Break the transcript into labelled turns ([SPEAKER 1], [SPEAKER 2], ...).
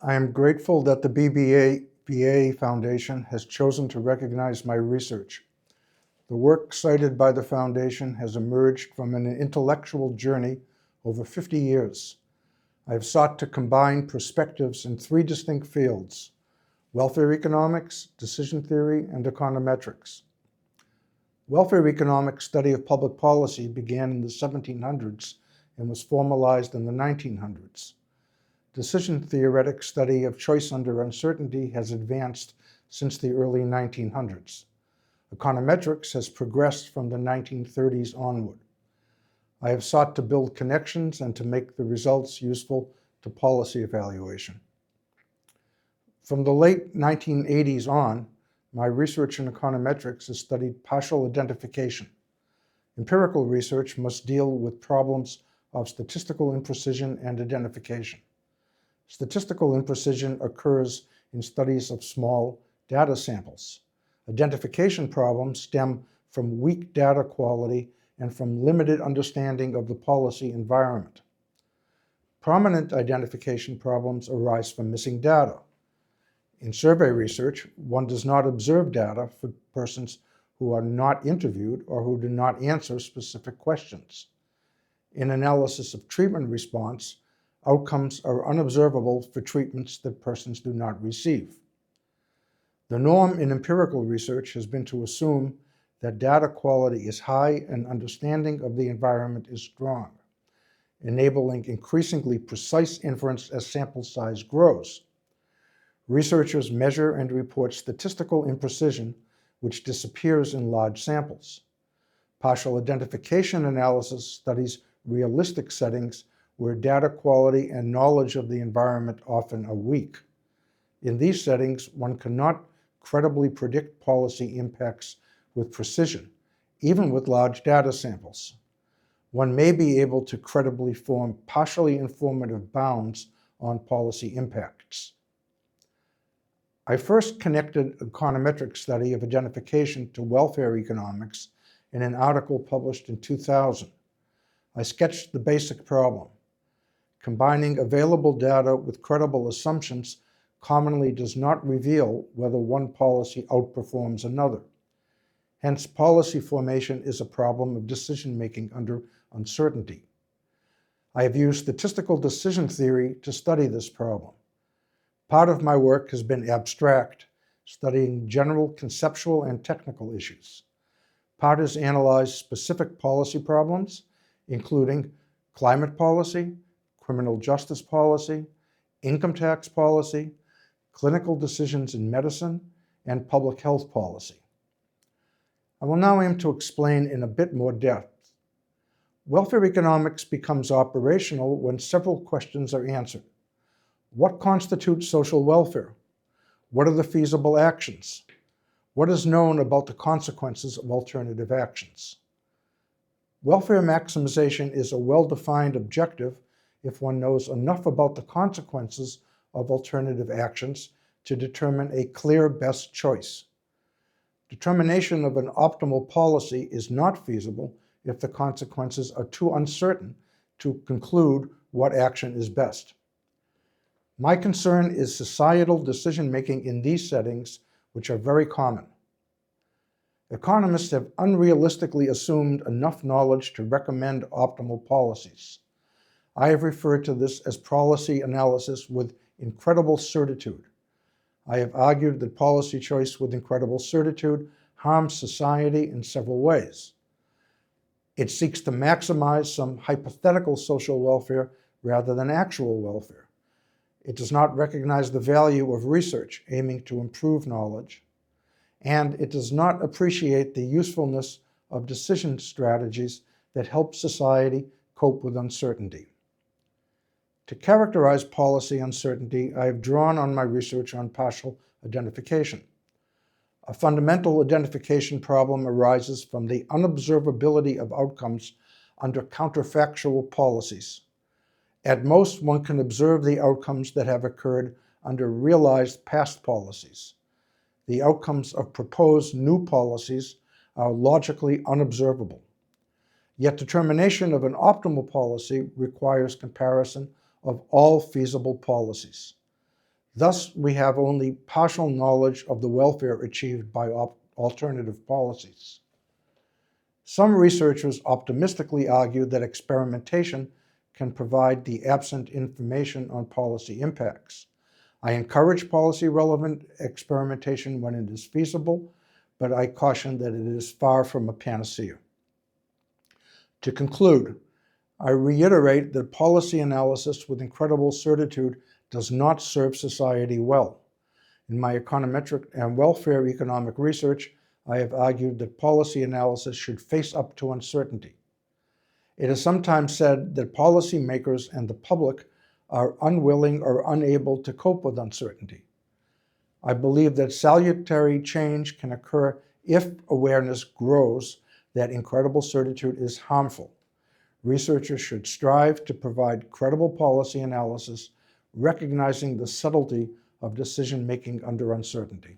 [SPEAKER 1] I am grateful that the BBVA Foundation has chosen to recognize my research. The work cited by the Foundation has emerged from an intellectual journey over 50 years. I have sought to combine perspectives in three distinct fields: welfare economics, decision theory, and econometrics. Welfare economics study of public policy began in the 1700s and was formalized in the 1900s. Decision theoretic study of choice under uncertainty has advanced since the early 1900s. Econometrics has progressed from the 1930s onward. I have sought to build connections and to make the results useful to policy evaluation. From the late 1980s on, my research in econometrics has studied partial identification. Empirical research must deal with problems of statistical imprecision and identification. Statistical imprecision occurs in studies of small data samples. Identification problems stem from weak data quality and from limited understanding of the policy environment. Prominent identification problems arise from missing data. In survey research, one does not observe data for persons who are not interviewed or who do not answer specific questions. In analysis of treatment response, outcomes are unobservable for treatments that persons do not receive. The norm in empirical research has been to assume that data quality is high and understanding of the environment is strong, enabling increasingly precise inference as sample size grows. Researchers measure and report statistical imprecision, which disappears in large samples. Partial identification analysis studies realistic settings where data quality and knowledge of the environment often are weak. In these settings, one cannot credibly predict policy impacts with precision, even with large data samples. One may be able to credibly form partially informative bounds on policy impacts. I first connected econometric study of identification to welfare economics in an article published in 2000. I sketched the basic problem. Combining available data with credible assumptions commonly does not reveal whether one policy outperforms another. Hence, policy formation is a problem of decision-making under uncertainty. I have used statistical decision theory to study this problem. Part of my work has been abstract, studying general conceptual and technical issues. Part has analyzed specific policy problems, including climate policy, criminal justice policy, income tax policy, clinical decisions in medicine, and public health policy. I will now aim to explain in a bit more depth. Welfare economics becomes operational when several questions are answered. What constitutes social welfare? What are the feasible actions? What is known about the consequences of alternative actions? Welfare maximization is a well-defined objective if one knows enough about the consequences of alternative actions to determine a clear best choice. Determination of an optimal policy is not feasible if the consequences are too uncertain to conclude what action is best. My concern is societal decision-making in these settings, which are very common. Economists have unrealistically assumed enough knowledge to recommend optimal policies. I have referred to this as policy analysis with incredible certitude. I have argued that policy choice with incredible certitude harms society in several ways. It seeks to maximize some hypothetical social welfare rather than actual welfare. It does not recognize the value of research aiming to improve knowledge, and it does not appreciate the usefulness of decision strategies that help society cope with uncertainty. To characterize policy uncertainty, I have drawn on my research on partial identification. A fundamental identification problem arises from the unobservability of outcomes under counterfactual policies. At most, one can observe the outcomes that have occurred under realized past policies. The outcomes of proposed new policies are logically unobservable. Yet determination of an optimal policy requires comparison of all feasible policies. Thus, we have only partial knowledge of the welfare achieved by alternative policies. Some researchers optimistically argue that experimentation can provide the absent information on policy impacts. I encourage policy-relevant experimentation when it is feasible, but I caution that it is far from a panacea. To conclude, I reiterate that policy analysis with incredible certitude does not serve society well. In my econometric and welfare economic research, I have argued that policy analysis should face up to uncertainty. It is sometimes said that policymakers and the public are unwilling or unable to cope with uncertainty. I believe that salutary change can occur if awareness grows that incredible certitude is harmful. Researchers should strive to provide credible policy analysis, recognizing the subtlety of decision-making under uncertainty.